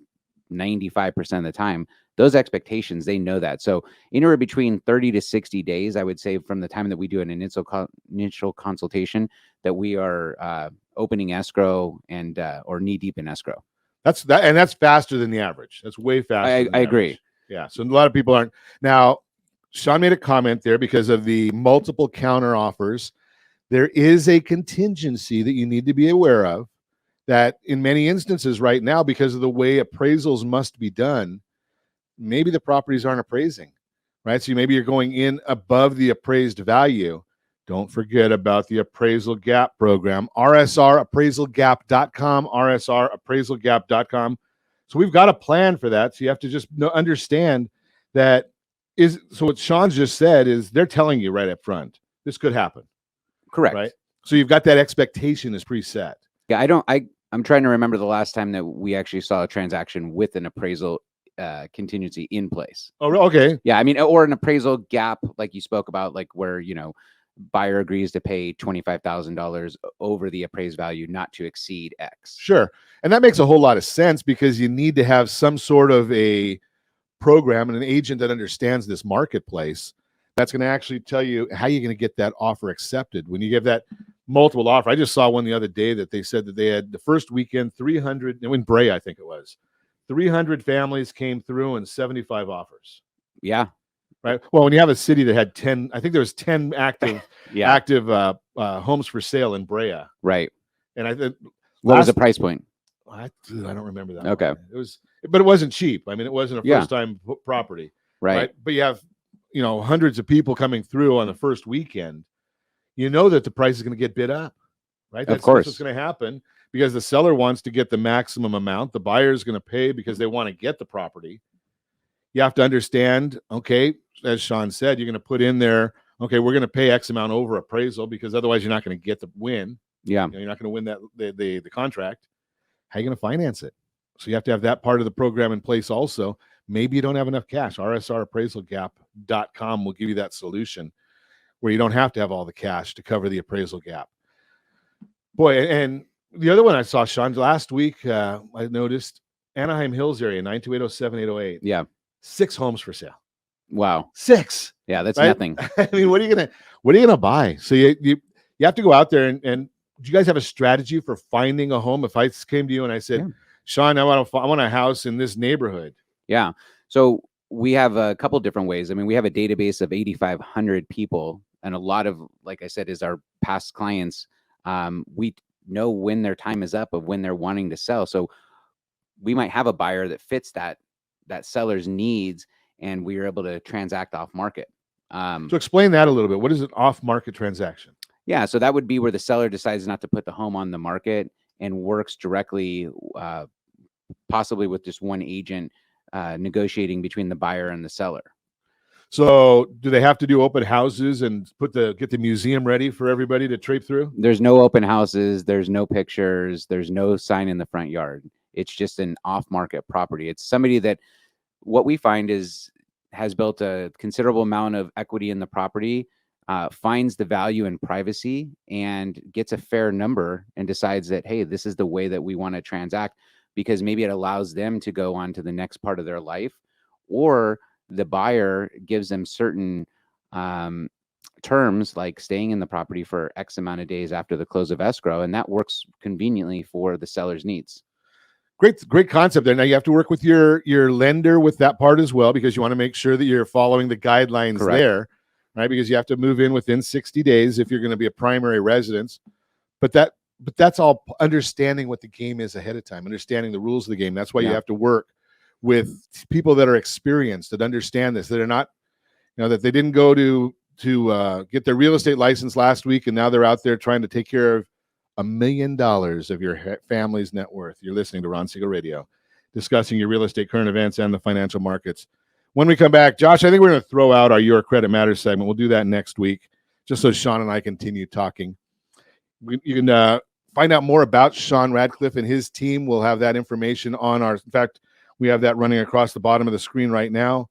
C: 95% of the time, those expectations, they know that. So anywhere between 30 to 60 days, I would say, from the time that we do an initial consultation, that we are opening escrow and or knee deep in escrow.
B: That's faster than the average. That's way faster.
C: I agree.
B: Yeah. So a lot of people aren't. Now, Shaun made a comment there because of the multiple counter offers. There is a contingency that you need to be aware of, that in many instances right now, because of the way appraisals must be done, maybe the properties aren't appraising, right? So maybe you're going in above the appraised value. Don't forget about the appraisal gap program, rsrappraisalgap.com, rsrappraisalgap.com. So we've got a plan for that. So you have to just understand that so what Shaun's just said is they're telling you right up front, this could happen.
C: Correct.
B: Right. So you've got that expectation is preset.
C: Yeah, I'm trying to remember the last time that we actually saw a transaction with an appraisal contingency in place.
B: Oh, okay.
C: Yeah, I mean, or an appraisal gap, like you spoke about, like where, buyer agrees to pay $25,000 over the appraised value, not to exceed X.
B: Sure. And that makes a whole lot of sense because you need to have some sort of a program and an agent that understands this marketplace that's going to actually tell you how you're going to get that offer accepted. When you give that multiple offer, I just saw one the other day that they said that they had the first weekend 300 in Brea, I think it was 300 families came through and 75 offers.
C: Yeah.
B: Right. Well, when you have a city that had 10, I think there was 10 active homes for sale in Brea.
C: Right.
B: And I think
C: what was the price point?
B: I don't remember that.
C: Okay.
B: One. But it wasn't cheap. I mean, it wasn't a first time property.
C: Right.
B: But you have, hundreds of people coming through on the first weekend. You know that the price is going to get bid up, right?
C: Of course.
B: That's what's going to happen because the seller wants to get the maximum amount. The buyer is going to pay because they want to get the property. You have to understand, okay, as Shaun said, you're going to put in there, okay, we're going to pay X amount over appraisal because otherwise you're not going to get the win.
C: Yeah.
B: You're not going to win that the contract. How are you going to finance it? So you have to have that part of the program in place also. Maybe you don't have enough cash. rsrappraisalgap.com will give you that solution where you don't have to have all the cash to cover the appraisal gap. Boy, and the other one I saw, Shaun, last week, I noticed Anaheim Hills area, 92807-808.
C: Yeah.
B: 6 homes for sale.
C: Wow.
B: 6.
C: Yeah, that's
B: right?
C: nothing.
B: I mean, what are you gonna buy? So you have to go out there and do you guys have a strategy for finding a home? If I came to you and I said, Shaun, I want a house in this neighborhood.
C: Yeah. So we have a couple different ways. I mean, we have a database of 8,500 people, and a lot of, like I said, is our past clients. We know when their time is up of when they're wanting to sell. So we might have a buyer that fits that seller's needs, and we are able to transact off market.
B: So explain that a little bit. What is an off market transaction?
C: Yeah. So that would be where the seller decides not to put the home on the market and works directly, possibly with just one agent, negotiating between the buyer and the seller.
B: So do they have to do open houses and get the museum ready for everybody to trape through?
C: There's no open houses. There's no pictures. There's no sign in the front yard. It's just an off-market property. It's somebody that what we find has built a considerable amount of equity in the property, finds the value in privacy, and gets a fair number and decides that, hey, this is the way that we want to transact, because maybe it allows them to go on to the next part of their life, or the buyer gives them certain terms like staying in the property for X amount of days after the close of escrow, and that works conveniently for the seller's needs.
B: Great concept there. Now you have to work with your lender with that part as well, because you want to make sure that you're following the guidelines there, right? Because you have to move in within 60 days if you're going to be a primary residence. But that's all understanding what the game is ahead of time, understanding the rules of the game. That's why you have to work with people that are experienced, that understand this, that are not, that they didn't go to get their real estate license last week and now they're out there trying to take care $1 million of your family's net worth. You're listening to Ron Siegel Radio, discussing your real estate, current events, and the financial markets. When we come back, Josh, I think we're going to throw out our Your Credit Matters segment. We'll do that next week, just so Shaun and I continue talking. You can find out more about Shaun Radcliffe and his team. We'll have that information on in fact, we have that running across the bottom of the screen right now.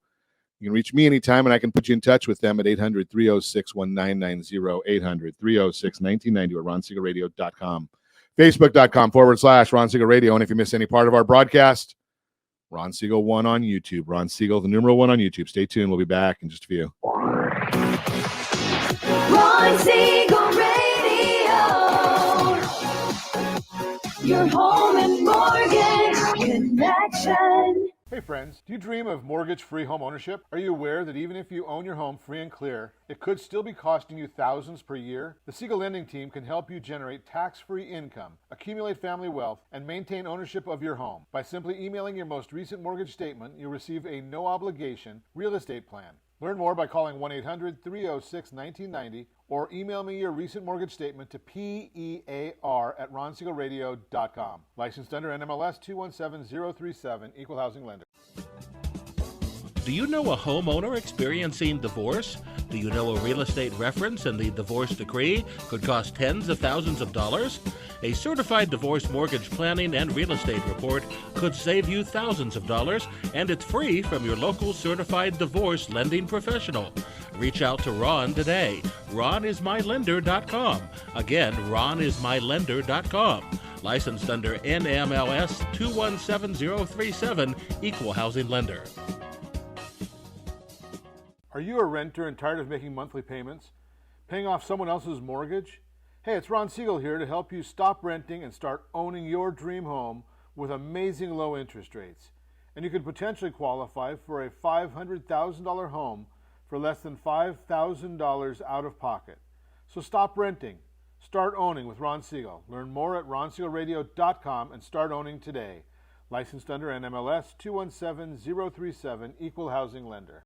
B: You can reach me anytime, and I can put you in touch with them at 800-306-1990, 800-306-1990, or ronsiegelradio.com, facebook.com/Ron Siegel Radio. And if you miss any part of our broadcast, Ron Siegel 1 on YouTube. Ron Siegel, the numeral 1 on YouTube. Stay tuned. We'll be back in just a few.
F: Ron Siegel Radio. Your home and mortgage connection.
B: Hey friends, do you dream of mortgage-free home ownership? Are you aware that even if you own your home free and clear, it could still be costing you thousands per year? The Siegel Lending Team can help you generate tax-free income, accumulate family wealth, and maintain ownership of your home. By simply emailing your most recent mortgage statement, you'll receive a no-obligation real estate plan. Learn more by calling 1-800-306-1990 or email me your recent mortgage statement to PEAR@ronsiegelradio.com. Licensed under NMLS 217037, Equal Housing Lender.
H: Do you know a homeowner experiencing divorce? Do you know a real estate reference and the divorce decree could cost tens of thousands of dollars? A certified divorce mortgage planning and real estate report could save you thousands of dollars, and it's free from your local certified divorce lending professional. Reach out to Ron today. RonIsMyLender.com. Again, RonIsMyLender.com. Licensed under NMLS 217037, Equal Housing Lender.
B: Are you a renter and tired of making monthly payments? Paying off someone else's mortgage? Hey, it's Ron Siegel here to help you stop renting and start owning your dream home with amazing low interest rates. And you could potentially qualify for a $500,000 home for less than $5,000 out of pocket. So stop renting. Start owning with Ron Siegel. Learn more at ronsiegelradio.com and start owning today. Licensed under NMLS 217037, Equal Housing Lender.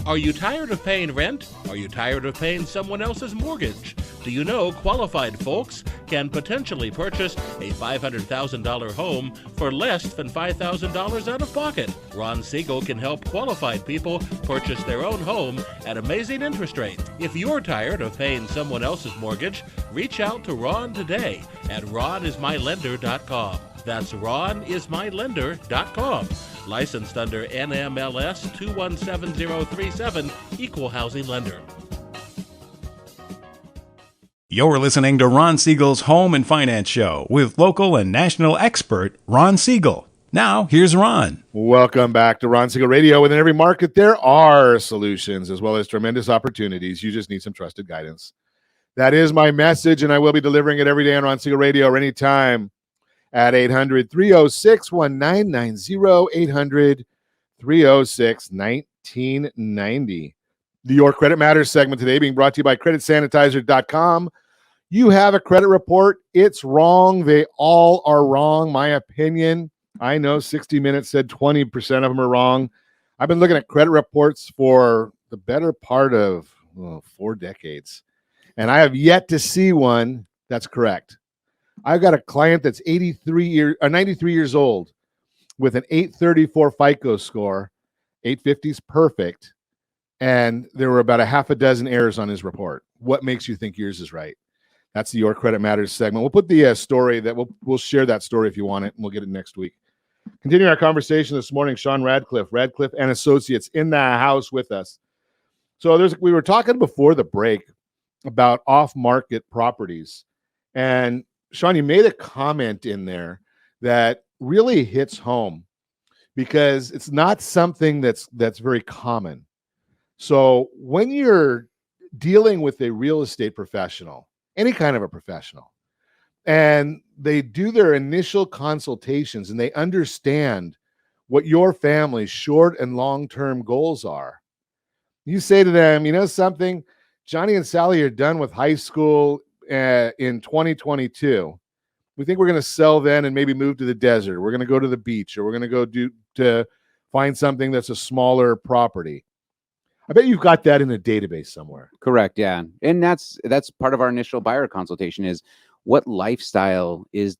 H: Are you tired of paying rent? Are you tired of paying someone else's mortgage? Do you know qualified folks can potentially purchase a $500,000 home for less than $5,000 out of pocket? Ron Siegel can help qualified people purchase their own home at amazing interest rates. If you're tired of paying someone else's mortgage, reach out to Ron today at RonIsMyLender.com. That's RonIsMyLender.com. Licensed under NMLS 217037, Equal Housing Lender.
J: You're listening to Ron Siegel's Home and Finance Show with local and national expert Ron Siegel. Now, here's Ron.
B: Welcome back to Ron Siegel Radio. Within every market, there are solutions as well as tremendous opportunities. You just need some trusted guidance. That is my message, and I will be delivering it every day on Ron Siegel Radio or anytime at 800-306-1990, 800-306-1990. The Your Credit Matters segment today being brought to you by CreditSanitizer.com. You have a credit report. It's wrong. They all are wrong. My opinion. I know 60 Minutes said 20% of them are wrong. I've been looking at credit reports for the better part of 4 decades, and I have yet to see one that's correct. I've got a client that's 93 years old with an 834 FICO score, 850 is perfect, and there were about a half a dozen errors on his report. What makes you think yours is right? That's the Your Credit Matters segment. We'll put the story that we'll share that story if you want it, and we'll get it next week. Continuing our conversation this morning, Shaun Radcliffe and Associates in the house with us. So we were talking before the break about off-market properties, and Shaun, you made a comment in there that really hits home because it's not something that's very common. So when you're dealing with a real estate professional, any kind of a professional, and they do their initial consultations and they understand what your family's short and long-term goals are, you say to them, you know something, Johnny and Sally are done with high school in 2022. We think we're going to sell then and maybe move to the desert. We're going to go to the beach, or we're going to go to find something that's a smaller property. I bet you've got that in a database somewhere.
C: Correct. Yeah. And that's part of our initial buyer consultation is what lifestyle is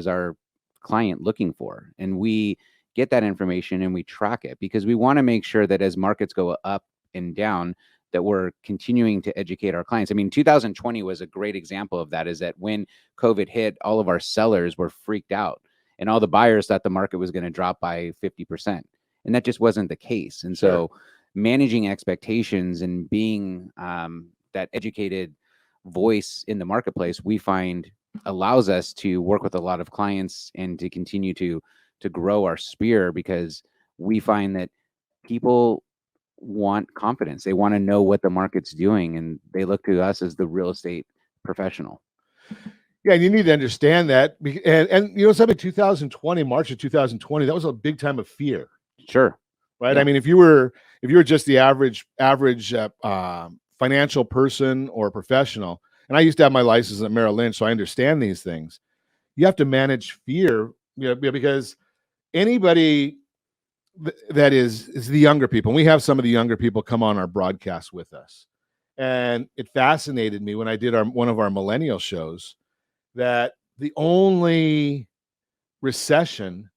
C: our client looking for? And we get that information and we track it because we want to make sure that as markets go up and down, that we're continuing to educate our clients. I mean, 2020 was a great example of that, is that when COVID hit, all of our sellers were freaked out and all the buyers thought the market was going to drop by 50%. And that just wasn't the case. And so managing expectations and being that educated voice in the marketplace, we find allows us to work with a lot of clients and to continue to grow our sphere, because we find that people want confidence. They want to know what the market's doing, and they look to us as the real estate professional.
B: Yeah, and you need to understand that. And you know, something 2020, March of 2020, that was a big time of fear.
C: Sure.
B: Right.
C: Yeah.
B: I mean, if you were just the average financial person or professional, and I used to have my license at Merrill Lynch, so I understand these things. You have to manage fear, because anybody that is the younger people, and we have some of the younger people come on our broadcast with us, and it fascinated me when I did one of our millennial shows that the only recession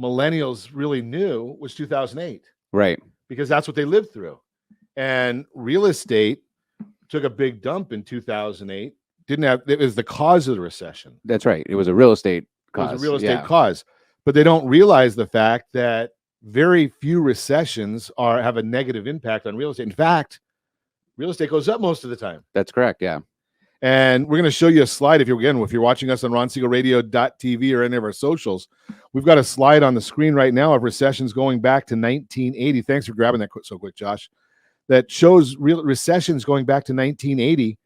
B: millennials really knew was 2008,
C: right?
B: Because that's what they lived through. And real estate took a big dump in 2008. It was the cause of the recession.
C: That's right. It was a real estate cause.
B: It was a real estate cause. But they don't realize the fact that very few recessions have a negative impact on real estate. In fact, real estate goes up most of the time.
C: That's correct. Yeah.
B: And we're going to show you a slide. If you're watching us on RonSiegelRadio.tv or any of our socials, we've got a slide on the screen right now of recessions going back to 1980. Thanks for grabbing that so quick, Josh. That shows real recessions going back to 1980.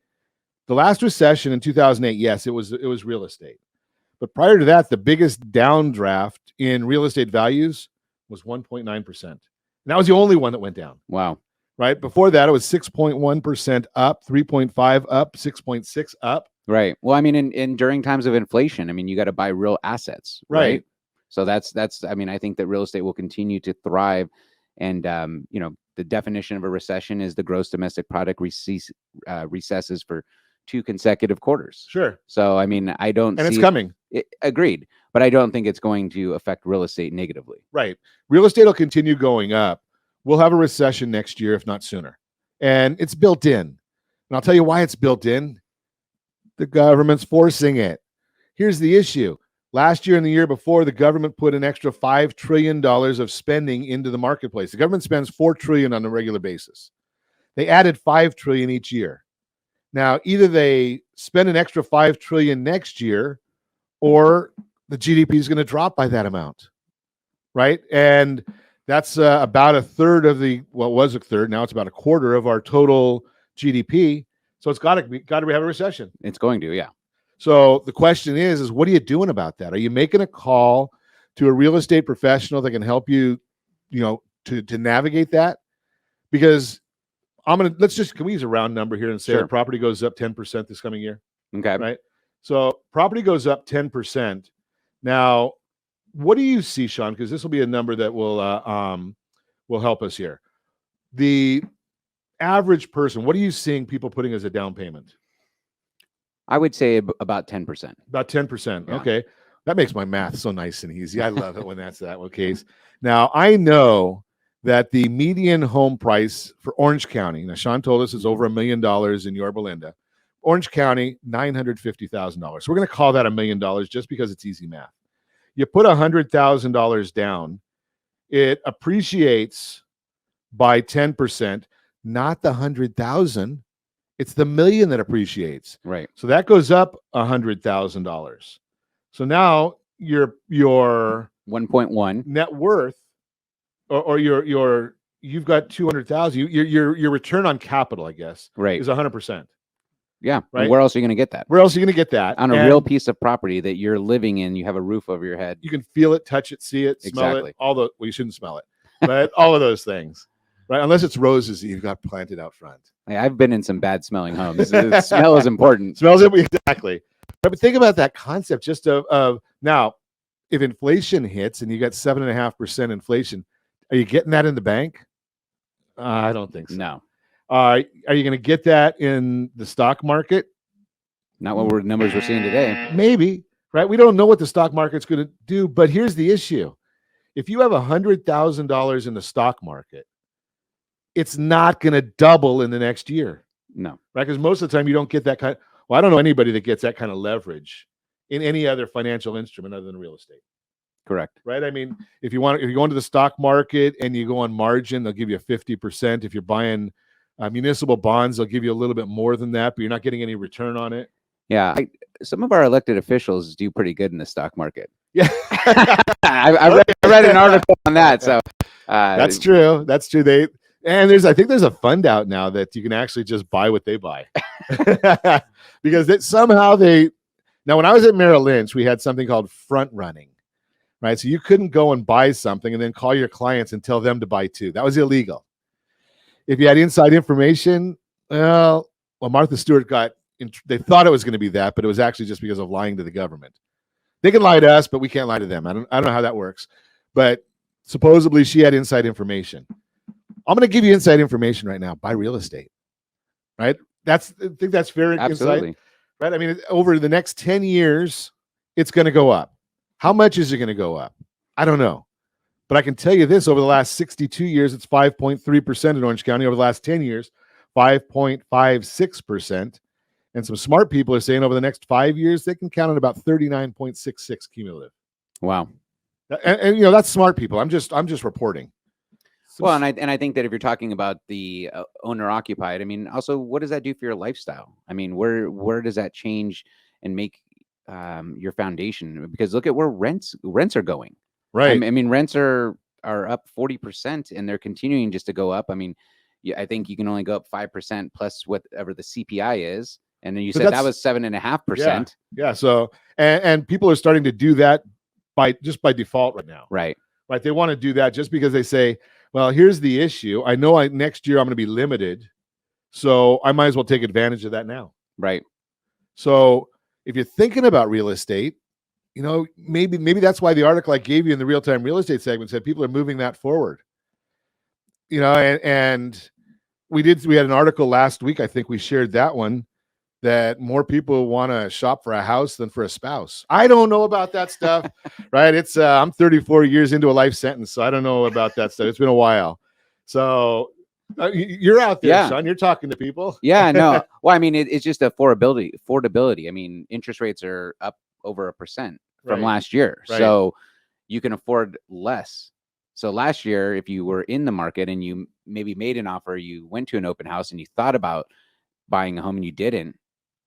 B: The last recession in 2008, yes, it was real estate. But prior to that, the biggest downdraft in real estate values was 1.9%. And that was the only one that went down.
C: Wow.
B: Right? Before that, it was 6.1% up, 3.5 up, 6.6 up.
C: Right. Well, I mean, in during times of inflation, I mean, you got to buy real assets. Right. So that's, I mean, I think that real estate will continue to thrive. And, the definition of a recession is the gross domestic product recesses for 2 consecutive quarters.
B: Sure.
C: So, I mean, I don't
B: and
C: see
B: it's coming.
C: Agreed. But I don't think it's going to affect real estate negatively.
B: Right. Real estate will continue going up. We'll have a recession next year, if not sooner. And it's built in. And I'll tell you why it's built in. The government's forcing it. Here's the issue. Last year and the year before, the government put an extra $5 trillion of spending into the marketplace. The government spends $4 trillion on a regular basis. They added $5 trillion each year. Now, either they spend an extra $5 trillion next year, or the GDP is going to drop by that amount, right? And that's about a third of it was a third. Now it's about a quarter of our total GDP. So it's got to have a recession.
C: It's going to, yeah.
B: So the question is what are you doing about that? Are you making a call to a real estate professional that can help you, to navigate that? Because can we use a round number here and say
C: Sure.
B: the property goes up 10% this coming year?
C: Okay.
B: Right. So property goes up 10%. Now, what do you see, Shaun? Because this will be a number that will help us here. The average person, what are you seeing people putting as a down payment?
C: I would say about 10%.
B: About 10%.
C: Yeah.
B: Okay. That makes my math so nice and easy. I love it when that's that case. Now, I know that the median home price for Orange County, now Shaun told us it's over $1 million in Yorba Linda. Orange County, $950,000. So we're going to call that $1 million just because it's easy math. You put $100,000 down, it appreciates by 10%, not the 100,000. It's the million that appreciates.
C: Right.
B: So that goes up $100,000. So now your
C: 1.1
B: net worth, or you've got 200,000. Your return on capital, I guess,
C: right,
B: is 100%.
C: Yeah.
B: Right.
C: And where else are you going to get that?
B: Where else are you going to get that
C: on a real piece of property that you're living in? You have a roof over your head.
B: You can feel it, touch it, see it, smell
C: Exactly.
B: it. Well, you shouldn't smell it, but all of those things, right? Unless it's roses that you've got planted out front.
C: I've been in some bad smelling homes. The smell is important.
B: Smells it exactly. But think about that concept just of now, if inflation hits and you got 7.5% inflation, are you getting that in the bank? I don't think so.
C: No,
B: Are you going to get that in the stock market?
C: not what numbers we're seeing today.
B: Maybe, right? We don't know what the stock market's going to do, but here's the issue. If you have $100,000 in the stock market, it's not going to double in the next year.
C: No.
B: Right? Because most of the time you don't get that kind. Well, I don't know anybody that gets that kind of leverage in any other financial instrument other than real estate.
C: Correct.
B: Right? I mean, if you go into the stock market and you go on margin, they'll give you 50%. If you're buying municipal bonds, they'll give you a little bit more than that, but you're not getting any return on it.
C: Yeah, some of our elected officials do pretty good in the stock market.
B: Yeah,
C: I read an article on that. So
B: that's true. That's true. I think there's a fund out now that you can actually just buy what they buy, because now when I was at Merrill Lynch, we had something called front running, right? So you couldn't go and buy something and then call your clients and tell them to buy too. That was illegal. If you had inside information, well, Martha Stewart they thought it was going to be that, but it was actually just because of lying to the government. They can lie to us, but we can't lie to them. I don't know how that works, but supposedly she had inside information. I'm going to give you inside information right now. Buy real estate, right? I think that's very
C: absolutely
B: insight, right? I mean, over the next 10 years, it's going to go up. How much is it going to go up? I don't know, but I can tell you this: over the last 62 years, it's 5.3% in Orange County. Over the last 10 years, 5.56%. And some smart people are saying over the next 5 years, they can count on about 39.66 cumulative.
C: Wow.
B: And that's smart people. I'm just reporting.
C: Well, and I think that if you're talking about the owner occupied, I mean, also, what does that do for your lifestyle? I mean, where does that change and make your foundation? Because look at where rents are going.
B: Right.
C: I mean, rents are up 40%, and they're continuing just to go up. I mean, I think you can only go up 5% plus whatever the CPI is. And then you said that was 7.5%.
B: Yeah. So, and people are starting to do that by default right now.
C: Right.
B: Right. They want to do that just because they say, well, here's the issue. I know next year I'm going to be limited, so I might as well take advantage of that now.
C: Right.
B: So if you're thinking about real estate, maybe that's why the article I gave you in the real-time real estate segment said people are moving that forward. And we had an article last week. I think we shared that one, that more people want to shop for a house than for a spouse. I don't know about that stuff, right? It's I'm 34 years into a life sentence, so I don't know about that stuff. It's been a while. So you're out there, Shaun. You're talking to people.
C: Yeah, no. Well, I mean, it's just affordability. I mean, interest rates are up over 1% from last year, so you can afford less. So last year, if you were in the market and you maybe made an offer, you went to an open house and you thought about buying a home and you didn't,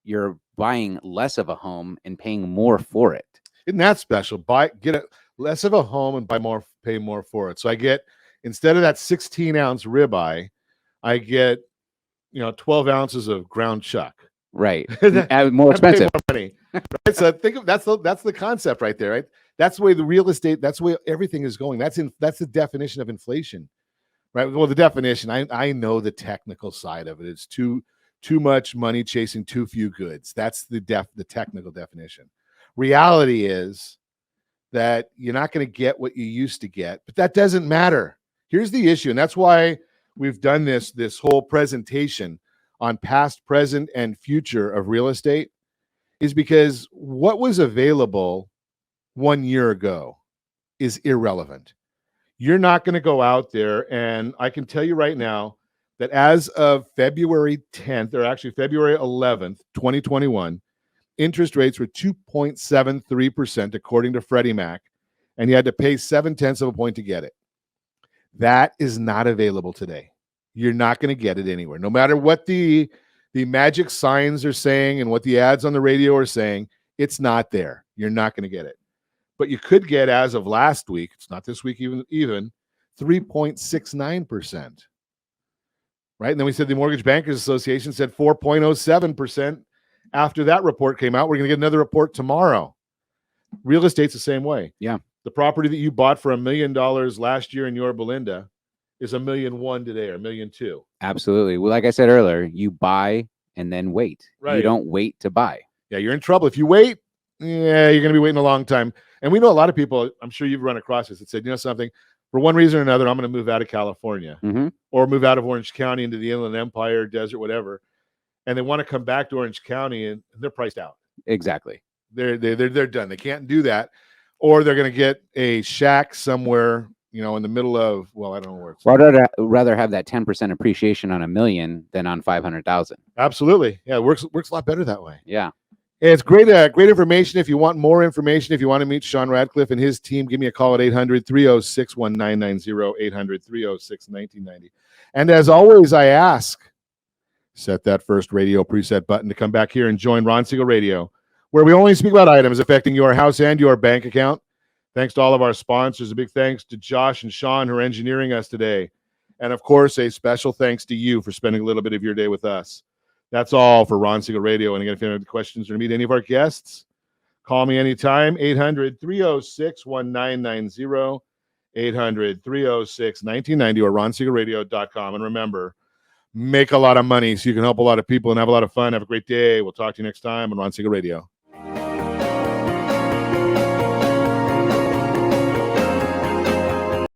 C: you're buying less of a home and paying more for it.
B: Isn't that special? Get less of a home and pay more for it. So I get, instead of that 16-ounce ribeye, I get 12 ounces of ground chuck.
C: Right. More expensive.
B: More money. Right? So that's the concept right there, right? That's the way the real estate, that's the way everything is going. That's the definition of inflation. Right? Well, the definition, I know the technical side of it. It's too much money chasing too few goods. That's the technical definition. Reality is that you're not going to get what you used to get, but that doesn't matter. Here's the issue, and that's why we've done this whole presentation on past, present, and future of real estate, is because what was available 1 year ago is irrelevant. You're not going to go out there, and I can tell you right now that as of February 10th, or actually February 11th, 2021, interest rates were 2.73% according to Freddie Mac, and you had to pay 0.7 of a point to get it. That is not available today. You're not going to get it anywhere. No matter what the magic signs are saying and what the ads on the radio are saying, it's not there. You're not going to get it. But you could get, as of last week, it's not this week even 3.69%. Right? And then we said the Mortgage Bankers Association said 4.07% after that report came out. We're going to get another report tomorrow. Real estate's the same way.
C: Yeah.
B: The property that you bought for $1 million last year in Yorba Linda is $1.1 million today, or $1.2 million.
C: Absolutely. Well, like I said earlier, you buy and then wait.
B: Right.
C: You don't wait to buy.
B: Yeah, you're in trouble. If you wait, you're going to be waiting a long time. And we know a lot of people, I'm sure you've run across this, that said, something, for one reason or another, I'm going to move out of California
C: Mm-hmm.
B: or move out of Orange County into the Inland Empire, desert, whatever, and they want to come back to Orange County, and they're priced out.
C: Exactly.
B: They're done. They can't do that, or they're going to get a shack somewhere, in the middle of, well, I don't know where it's.
C: Well, I'd rather have that 10% appreciation on $1 million than on 500,000.
B: Absolutely, yeah, it works a lot better that way.
C: Yeah.
B: And it's great information. If you want more information, if you want to meet Shaun Radcliffe and his team, give me a call at 800-306-1990, 800-306-1990. And as always, I ask, set that first radio preset button to come back here and join Ron Siegel Radio, where we only speak about items affecting your house and your bank account. Thanks to all of our sponsors. A big thanks to Josh and Sean who are engineering us today. And, of course, a special thanks to you for spending a little bit of your day with us. That's all for Ron Siegel Radio. And again, if you have any questions or to meet any of our guests, call me anytime, 800-306-1990, 800-306-1990, or ronsiegelradio.com. And remember, make a lot of money so you can help a lot of people and have a lot of fun. Have a great day. We'll talk to you next time on Ron Siegel Radio.